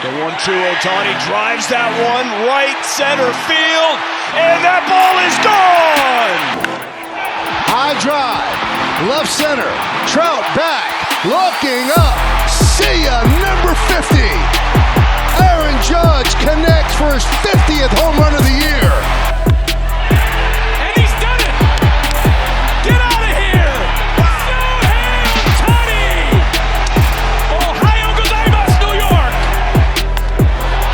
The 1-2, Ohtani drives that one right center field, and that ball is gone! High drive, left center, Trout back, looking up, see ya, number 50. Aaron Judge connects for his 50th home run of the year. And he's done it! Get out of here! Shohei Ohtani! Ohio gozaimasu, New York!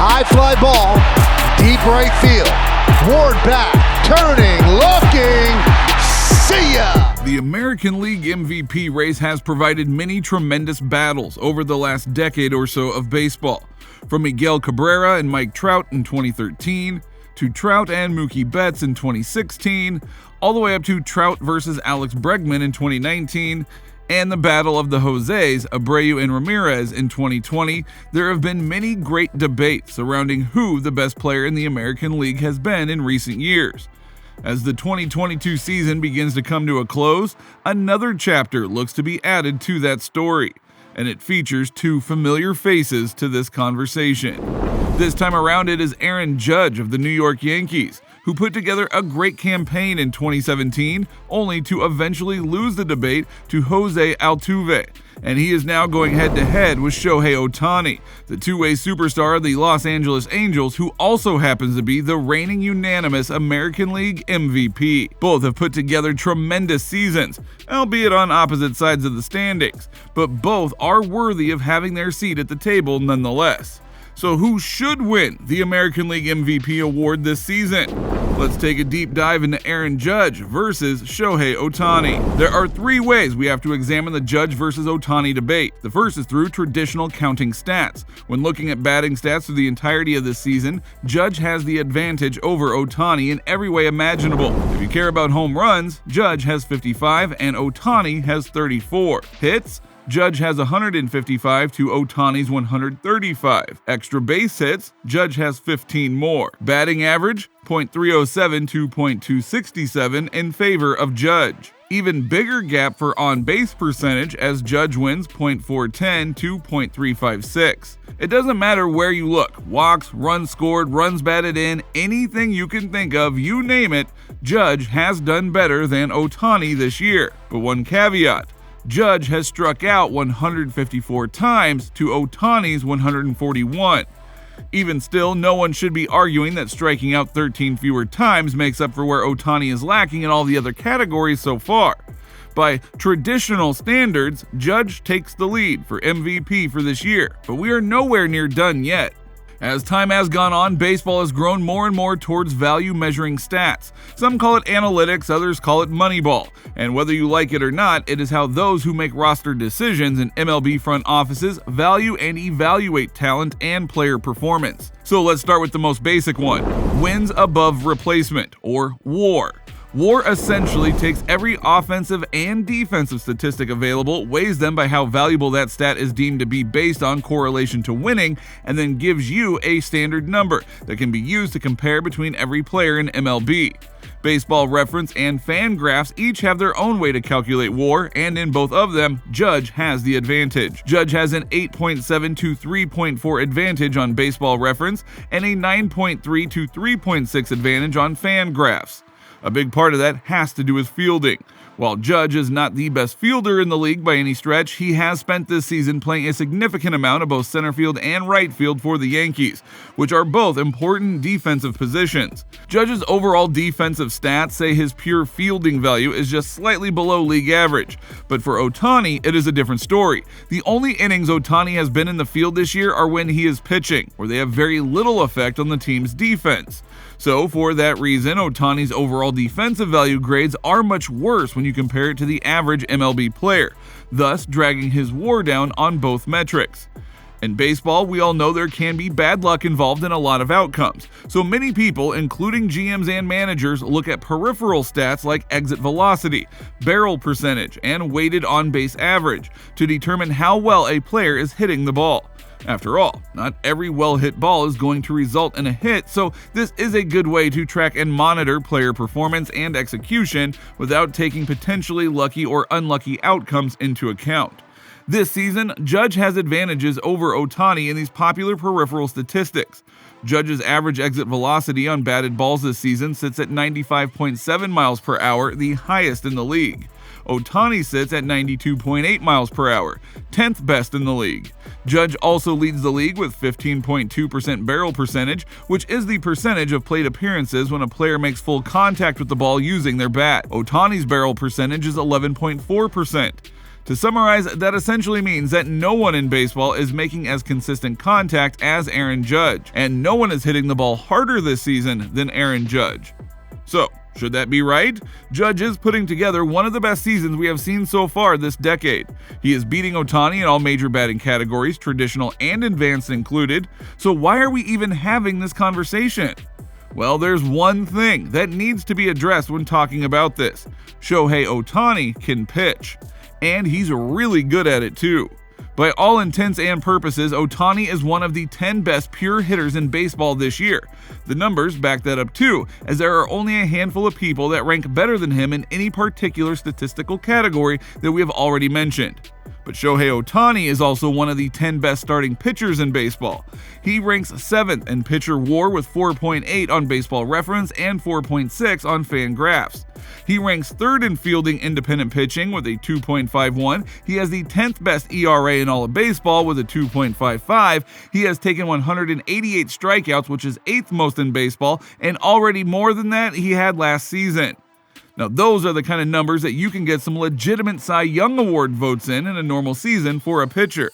High fly ball, deep right field. Ward back, turning, looking, see ya! The American League MVP race has provided many tremendous battles over the last decade or so of baseball. From Miguel Cabrera and Mike Trout in 2013, to Trout and Mookie Betts in 2016, all the way up to Trout versus Alex Bregman in 2019, and the battle of the Jose's, Abreu and Ramirez in 2020, there have been many great debates surrounding who the best player in the American League has been in recent years. As the 2022 season begins to come to a close, another chapter looks to be added to that story, and it features two familiar faces to this conversation. This time around, it is Aaron Judge of the New York Yankees, who put together a great campaign in 2017, only to eventually lose the debate to Jose Altuve. And he is now going head-to-head with Shohei Ohtani, the two-way superstar of the Los Angeles Angels, who also happens to be the reigning unanimous American League MVP. Both have put together tremendous seasons, albeit on opposite sides of the standings, but both are worthy of having their seat at the table nonetheless. So who should win the American League MVP award this season? Let's take a deep dive into Aaron Judge versus Shohei Ohtani. There are three ways we have to examine the Judge versus Ohtani debate. The first is through traditional counting stats. When looking at batting stats through the entirety of this season, Judge has the advantage over Ohtani in every way imaginable. If you care about home runs, Judge has 55 and Ohtani has 34. Hits? Judge has 155 to Ohtani's 135. Extra base hits, Judge has 15 more. Batting average, .307 to .267 in favor of Judge. Even bigger gap for on-base percentage as Judge wins .410 to .356. It doesn't matter where you look, walks, runs scored, runs batted in, anything you can think of, you name it, Judge has done better than Ohtani this year. But one caveat. Judge has struck out 154 times to Ohtani's 141. Even still, no one should be arguing that striking out 13 fewer times makes up for where Ohtani is lacking in all the other categories so far. By traditional standards, Judge takes the lead for MVP for this year, but we are nowhere near done yet. As time has gone on, baseball has grown more and more towards value measuring stats. Some call it analytics, others call it Moneyball. And whether you like it or not, it is how those who make roster decisions in MLB front offices value and evaluate talent and player performance. So let's start with the most basic one, wins above replacement, or WAR. WAR essentially takes every offensive and defensive statistic available, weighs them by how valuable that stat is deemed to be based on correlation to winning, and then gives you a standard number that can be used to compare between every player in MLB. Baseball Reference and Fangraphs each have their own way to calculate WAR, and in both of them, Judge has the advantage. Judge has an 8.7 to 3.4 advantage on Baseball Reference and a 9.3 to 3.6 advantage on Fangraphs. A big part of that has to do with fielding. While Judge is not the best fielder in the league by any stretch, he has spent this season playing a significant amount of both center field and right field for the Yankees, which are both important defensive positions. Judge's overall defensive stats say his pure fielding value is just slightly below league average, but for Ohtani, it is a different story. The only innings Ohtani has been in the field this year are when he is pitching, where they have very little effect on the team's defense. So for that reason, Ohtani's overall defensive value grades are much worse when you compare it to the average MLB player, thus dragging his WAR down on both metrics. In baseball, we all know there can be bad luck involved in a lot of outcomes, so many people, including GMs and managers, look at peripheral stats like exit velocity, barrel percentage, and weighted on-base average to determine how well a player is hitting the ball. After all, not every well-hit ball is going to result in a hit, so this is a good way to track and monitor player performance and execution without taking potentially lucky or unlucky outcomes into account. This season, Judge has advantages over Ohtani in these popular peripheral statistics. Judge's average exit velocity on batted balls this season sits at 95.7 miles per hour, the highest in the league. Ohtani sits at 92.8 miles per hour, 10th best in the league. Judge also leads the league with 15.2% barrel percentage, which is the percentage of plate appearances when a player makes full contact with the ball using their bat. Ohtani's barrel percentage is 11.4%. To summarize, that essentially means that no one in baseball is making as consistent contact as Aaron Judge, and no one is hitting the ball harder this season than Aaron Judge. So, should that be right? Judge is putting together one of the best seasons we have seen so far this decade. He is beating Ohtani in all major batting categories, traditional and advanced included. So why are we even having this conversation? Well, there's one thing that needs to be addressed when talking about this. Shohei Ohtani can pitch, and he's really good at it too. By all intents and purposes, Ohtani is one of the 10 best pure hitters in baseball this year. The numbers back that up too, as there are only a handful of people that rank better than him in any particular statistical category that we have already mentioned. But Shohei Ohtani is also one of the 10 best starting pitchers in baseball. He ranks 7th in pitcher WAR with 4.8 on Baseball Reference and 4.6 on Fangraphs. He ranks 3rd in fielding independent pitching with a 2.51. He has the 10th best ERA in all of baseball with a 2.55. He has taken 188 strikeouts, which is 8th most in baseball, and already more than that he had last season. Now, those are the kind of numbers that you can get some legitimate Cy Young Award votes in a normal season for a pitcher.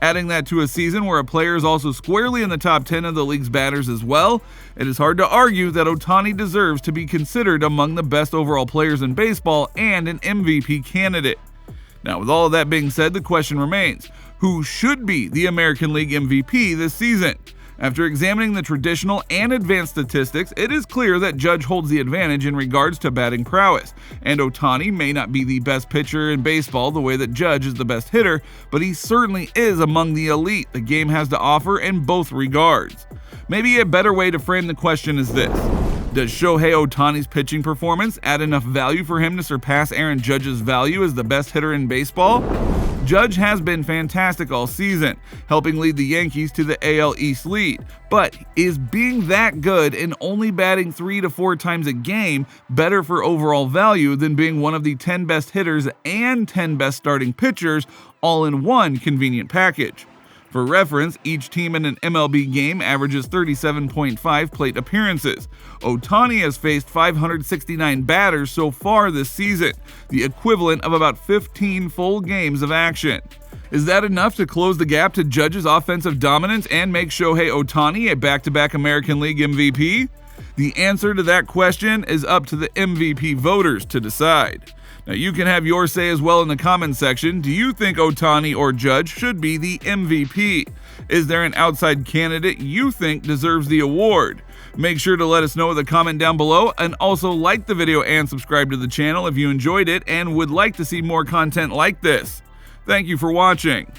Adding that to a season where a player is also squarely in the top 10 of the league's batters as well, it is hard to argue that Ohtani deserves to be considered among the best overall players in baseball and an MVP candidate. Now, with all of that being said, the question remains, who should be the American League MVP this season? After examining the traditional and advanced statistics, it is clear that Judge holds the advantage in regards to batting prowess, and Ohtani may not be the best pitcher in baseball the way that Judge is the best hitter, but he certainly is among the elite the game has to offer in both regards. Maybe a better way to frame the question is this: does Shohei Ohtani's pitching performance add enough value for him to surpass Aaron Judge's value as the best hitter in baseball? Judge has been fantastic all season, helping lead the Yankees to the AL East lead, but is being that good and only batting 3 to 4 times a game better for overall value than being one of the 10 best hitters and 10 best starting pitchers all in one convenient package? For reference, each team in an MLB game averages 37.5 plate appearances. Ohtani has faced 569 batters so far this season, the equivalent of about 15 full games of action. Is that enough to close the gap to Judge's offensive dominance and make Shohei Ohtani a back-to-back American League MVP? The answer to that question is up to the MVP voters to decide. Now, you can have your say as well in the comments section. Do you think Ohtani or Judge should be the MVP? Is there an outside candidate you think deserves the award? Make sure to let us know with a comment down below, and also like the video and subscribe to the channel if you enjoyed it and would like to see more content like this. Thank you for watching.